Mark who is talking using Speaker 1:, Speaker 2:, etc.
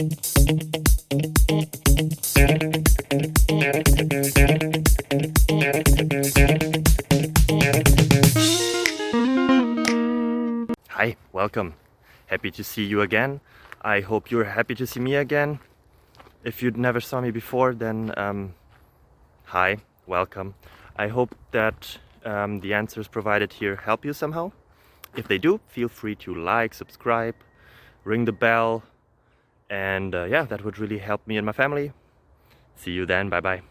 Speaker 1: Hi, welcome. Happy to see you again. I hope you're happy to see me again. If you never saw me before, then hi, welcome. I hope that the answers provided here help you somehow. If they do, feel free to like, subscribe, ring the bell, and yeah, that would really help me and my family. See you then, bye bye.